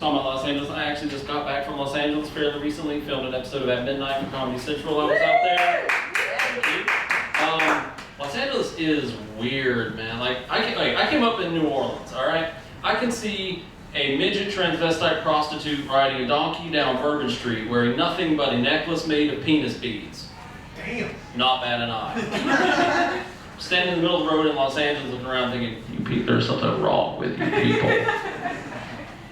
Talking about Los Angeles, I actually just got back from Los Angeles fairly recently, filmed an episode of At Midnight for Comedy Central. I was out there. Los Angeles is weird, man. I came up in New Orleans, all right? I can see a midget transvestite prostitute riding a donkey down Bourbon Street wearing nothing but a necklace made of penis beads. Damn. Not bad enough. Standing in the middle of the road in Los Angeles looking around thinking, you people, there's something wrong with you people.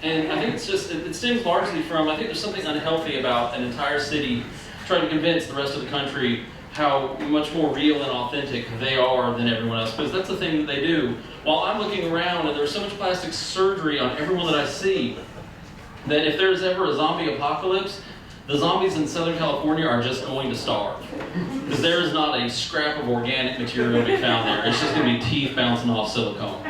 And I think it's just, it stems largely from, I think there's something unhealthy about an entire city trying to convince the rest of the country how much more real and authentic they are than everyone else, because that's the thing that they do. While I'm looking around and there's so much plastic surgery on everyone that I see, that if there's ever a zombie apocalypse, the zombies in Southern California are just going to starve. Because there is not a scrap of organic material to be found there. It's just going to be teeth bouncing off silicone.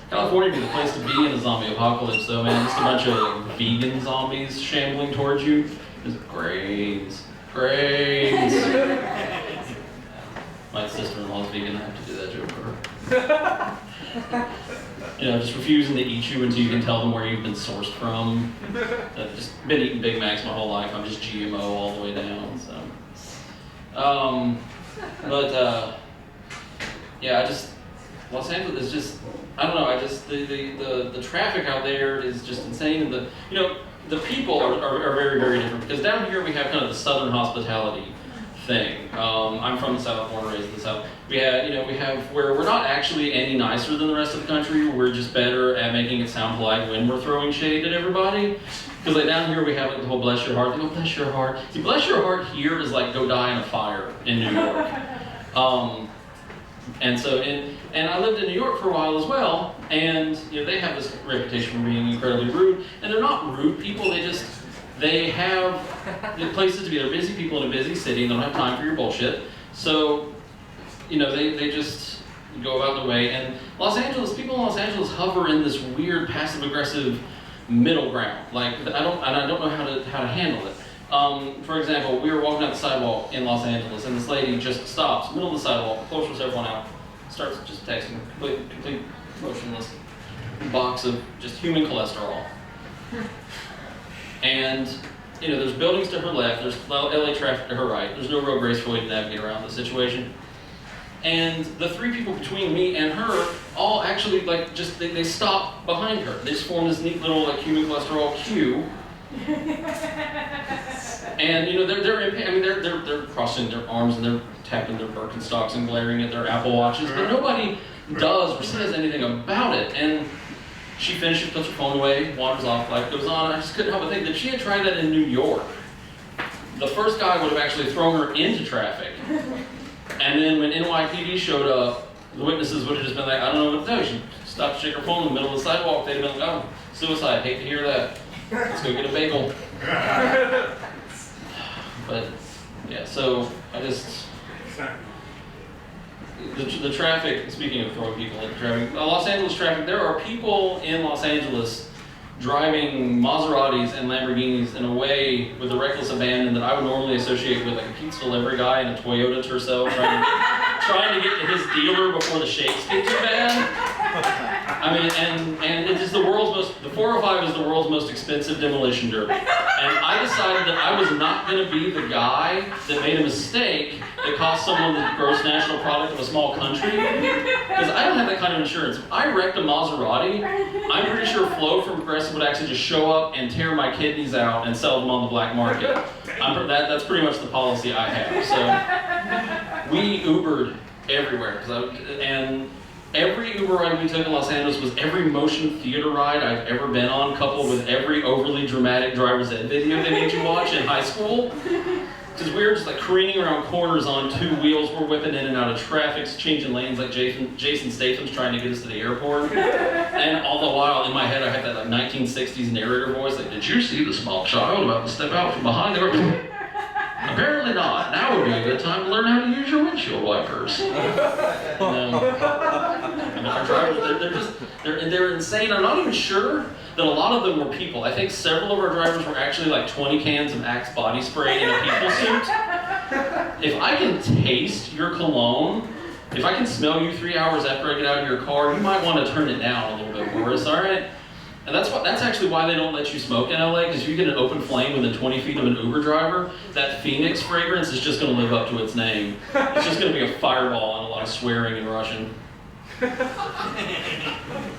California would be the place to be in a zombie apocalypse, though, man. Just a bunch of vegan zombies shambling towards you. Just grains. Grains. My sister-in-law's vegan. I have to do that joke for her. You know, just refusing to eat you until you can tell them where you've been sourced from. I've just been eating Big Macs my whole life. I'm just GMO all the way down, so. Yeah, Los Angeles is just, I don't know, the traffic out there is just insane, and the people are very, very different, because down here we have kind of the Southern hospitality thing. I'm from the South, born and raised in the South. We have where we're not actually any nicer than the rest of the country. We're just better at making it sound polite when we're throwing shade at everybody. Because like down here we have like the whole bless your heart. They go, bless your heart. See, bless your heart here is like go die in a fire in New York. And I lived in New York for a while as well, and they have this reputation for being incredibly rude, and they're not rude people. They have places to be. They're busy people in a busy city, and they don't have time for your bullshit. So, they just go about their way. And people in Los Angeles hover in this weird passive-aggressive middle ground. Like I don't know how to handle it. For example, we were walking down the sidewalk in Los Angeles, and this lady just stops, middle of the sidewalk, closes everyone out, starts just texting, complete motionless box of just human cholesterol. And, there's buildings to her left, there's LA traffic to her right, there's no real graceful way to navigate around the situation. And the three people between me and her all actually, they stop behind her. They just form this neat little, human cholesterol queue. And they're crossing their arms and they're tapping their Birkenstocks and glaring at their Apple Watches, but nobody does or says anything about it. And she finishes, puts her phone away, wanders off, life goes on. I just couldn't help but think that if she had tried that in New York, the first guy would have actually thrown her into traffic. And then when NYPD showed up, the witnesses would have just been like, I don't know what to do. She stopped to shake her phone in the middle of the sidewalk. They'd have been like, oh, suicide, hate to hear that. Let's go get a bagel. But, yeah, so I just... The traffic, speaking of throwing people into traffic, Los Angeles traffic, there are people in Los Angeles driving Maseratis and Lamborghinis in a way with a reckless abandon that I would normally associate with like a pizza delivery guy in a Toyota Tercel trying to get to his dealer before the shakes get too bad. I mean, and it is the 405 is the world's most expensive demolition derby. And I decided that I was not going to be the guy that made a mistake that cost someone the gross national product of a small country. Because I don't have that kind of insurance. If I wrecked a Maserati, I'm pretty sure Flo from Progressive would actually just show up and tear my kidneys out and sell them on the black market. That's pretty much the policy I have. So we Ubered everywhere. And every Uber ride we took in Los Angeles was every motion theater ride I've ever been on, coupled with every overly dramatic driver's ed video they made you watch in high school. Because we were just careening around corners on two wheels, we're whipping in and out of traffic, changing lanes like Jason Statham's trying to get us to the airport. And all the while in my head I had that 1960s narrator voice, like, did you see the small child about to step out from behind the Apparently not. Now would be a good time to learn how to use your windshield wipers. Our drivers, they're insane. I'm not even sure that a lot of them were people. I think several of our drivers were actually 20 cans of Axe body spray in a people suit. If I can taste your cologne, if I can smell you 3 hours after I get out of your car, you might want to turn it down a little bit, Boris, all right? And that's actually why they don't let you smoke in LA, because you get an open flame within 20 feet of an Uber driver, that Phoenix fragrance is just going to live up to its name. It's just going to be a fireball and a lot of swearing in Russian.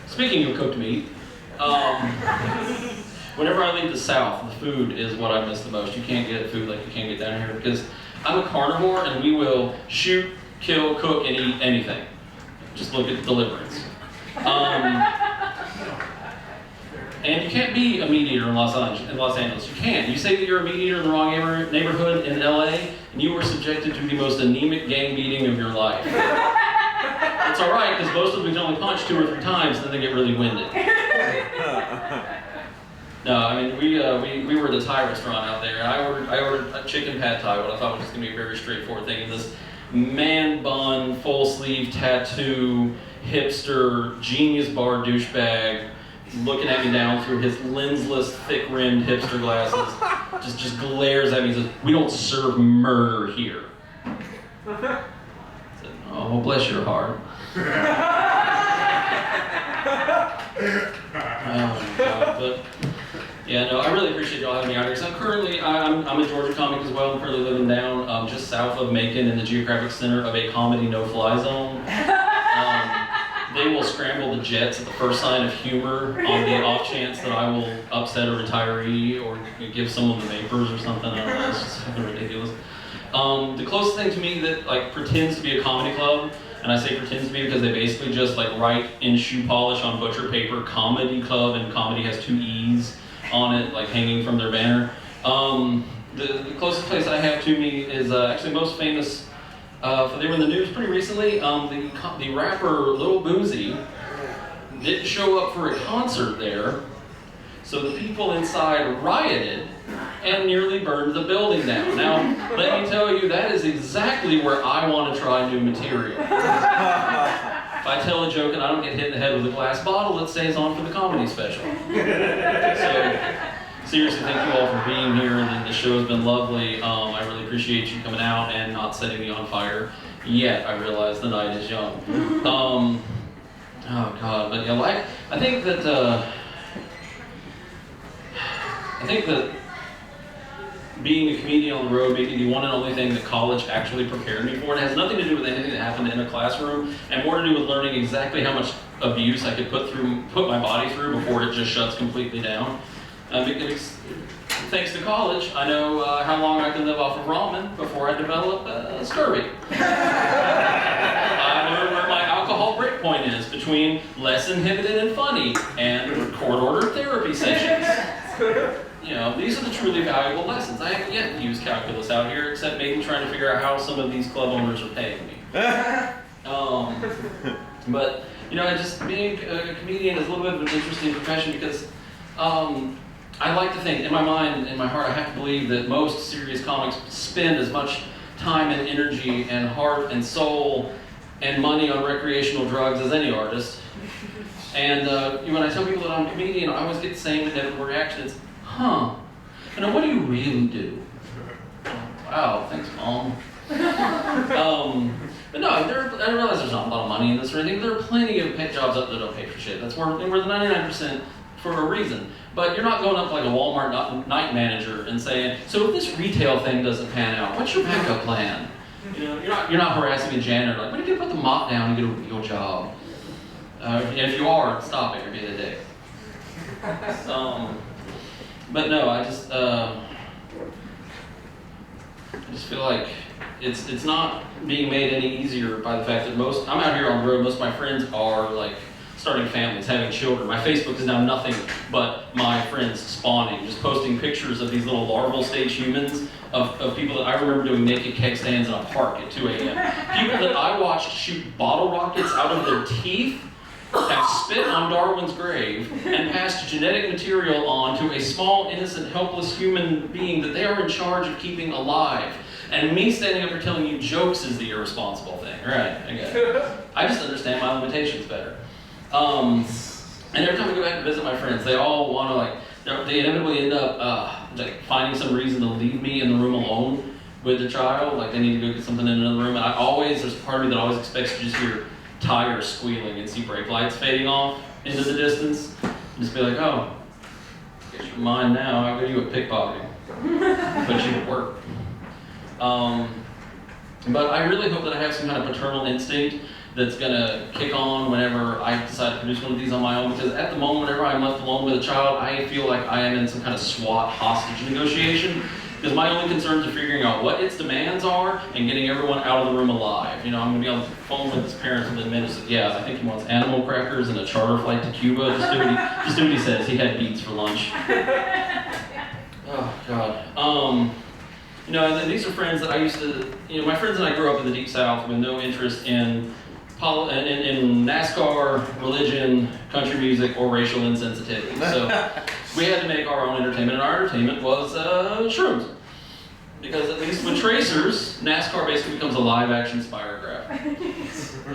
Speaking of cooked meat, whenever I leave the South, the food is what I miss the most. You can't get food like you can get down here, because I'm a carnivore and we will shoot, kill, cook, and eat anything. Just look at Deliverance. And you can't be a meat eater in Los Angeles. You can't. You say that you're a meat eater in the wrong neighborhood in LA, and you were subjected to the most anemic gang beating of your life. It's all right, because most of them can only punch 2 or 3 times, and then they get really winded. No, I mean, we were at the Thai restaurant out there, and I ordered a chicken pad Thai, what I thought was just going to be a very straightforward thing, and this man bun, full sleeve tattoo, hipster, genius bar douchebag, looking at me down through his lensless, thick-rimmed hipster glasses, just glares at me and says, "We don't serve murder here." I said, "Oh, well, bless your heart." Oh, God, but yeah, no, I really appreciate y'all having me out here. So I'm a Georgia comic as well. I'm currently living down just south of Macon in the geographic center of a comedy no-fly zone. They will scramble the jets at the first sign of humor on the off chance that I will upset a retiree or give someone the vapors or something. I don't know, it's just fucking ridiculous. The closest thing to me that like pretends to be a comedy club, and I say pretends to be because they basically just like write in shoe polish on butcher paper comedy club, and comedy has 2 E's on it, like hanging from their banner. The closest place I have to me is actually most famous. They were in the news pretty recently. The rapper Lil Boozy didn't show up for a concert there, so the people inside rioted and nearly burned the building down. Now, let me tell you, that is exactly where I want to try new material. If I tell a joke and I don't get hit in the head with a glass bottle, it stays on for the comedy special. So, seriously, thank you all for being here. The show has been lovely. I really appreciate you coming out and not setting me on fire. Yet, I realize the night is young. Oh God, but yeah, I think that being a comedian on the road may be the one and only thing that college actually prepared me for. It has nothing to do with anything that happened in a classroom, and more to do with learning exactly how much abuse I could put my body through before it just shuts completely down. Thanks to college, I know how long I can live off of ramen before I develop scurvy. I learned where my alcohol break point is between less inhibited and funny and court-ordered therapy sessions. You know, these are the truly valuable lessons. I haven't yet used calculus out here, except maybe trying to figure out how some of these club owners are paying me. But, you know, just being a comedian is a little bit of an interesting profession because I like to think, in my mind, in my heart, I have to believe that most serious comics spend as much time and energy and heart and soul and money on recreational drugs as any artist. And when I tell people that I'm a comedian, I always get the same inevitable reaction. It's, huh, and what do you really do? Wow, thanks, Mom. But no, I realize there's not a lot of money in this or anything. There are plenty of jobs up there that don't pay for shit. That's worth the 99% for a reason. But you're not going up like a Walmart night manager and saying, so if this retail thing doesn't pan out, what's your backup plan? You know, you're not harassing a janitor like, when are you gonna put the mop down and get a real job? If you are, stop it. You're being a dick. But no, I just feel like it's not being made any easier by the fact that I'm out here on the road. Most of my friends are like starting families, having children. My Facebook is now nothing but my friends spawning, just posting pictures of these little larval stage humans of people that I remember doing naked keg stands in a park at 2 a.m. People that I watched shoot bottle rockets out of their teeth, have spit on Darwin's grave, and passed genetic material on to a small, innocent, helpless human being that they are in charge of keeping alive. And me standing up here telling you jokes is the irresponsible thing. Right, I get it. I just understand my limitations better. And every time I go back to visit my friends, they all want to they inevitably end up finding some reason to leave me in the room alone with the child. Like they need to go get something in another room. And there's a part of me that always expects to just hear tires squealing and see brake lights fading off into the distance. Just be like, oh, guess you're mine now. I'll go you a pickpocketing. But you would work. But I really hope that I have some kind of paternal instinct that's gonna kick on whenever I decide to produce one of these on my own, because at the moment, whenever I'm left alone with a child, I feel like I am in some kind of SWAT hostage negotiation, because my only concerns are figuring out what its demands are and getting everyone out of the room alive. You know, I'm gonna be on the phone with his parents within minutes. Yeah, I think he wants animal crackers and a charter flight to Cuba. Just do what he says. He had beets for lunch. Oh, God. You know, and these are friends that I used to, you know, my friends and I grew up in the Deep South with no interest in NASCAR, religion, country music, or racial insensitivity. So we had to make our own entertainment, and our entertainment was shrooms. Because at least with tracers, NASCAR basically becomes a live-action spirograph.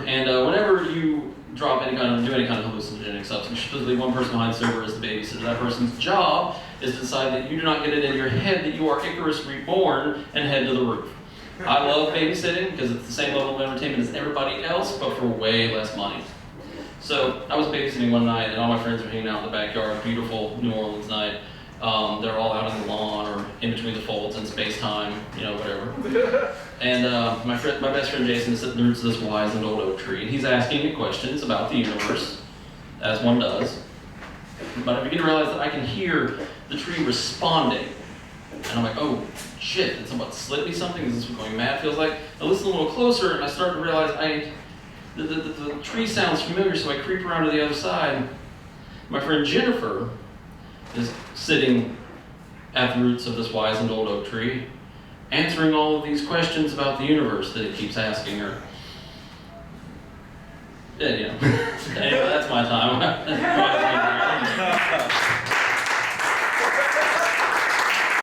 And whenever you do any kind of hallucinogenic substance, supposedly one person behind sober is the babysitter. That person's job is to decide that you do not get it in your head that you are Icarus reborn and head to the roof. I love babysitting because it's the same level of entertainment as everybody else, but for way less money. So I was babysitting one night, and all my friends were hanging out in the backyard. Beautiful New Orleans night. They're all out on the lawn or in between the folds in space-time, you know, whatever. And my best friend Jason is sitting in the roots of this wise and old oak tree, and he's asking me questions about the universe, as one does. But I begin to realize that I can hear the tree responding. And I'm like, oh, shit, did someone slip me something? Is this what going mad feels like? I listen a little closer, and I start to realize the tree sounds familiar, so I creep around to the other side. My friend Jennifer is sitting at the roots of this wise and old oak tree, answering all of these questions about the universe that it keeps asking her. Yeah, you know. Anyway, that's my time.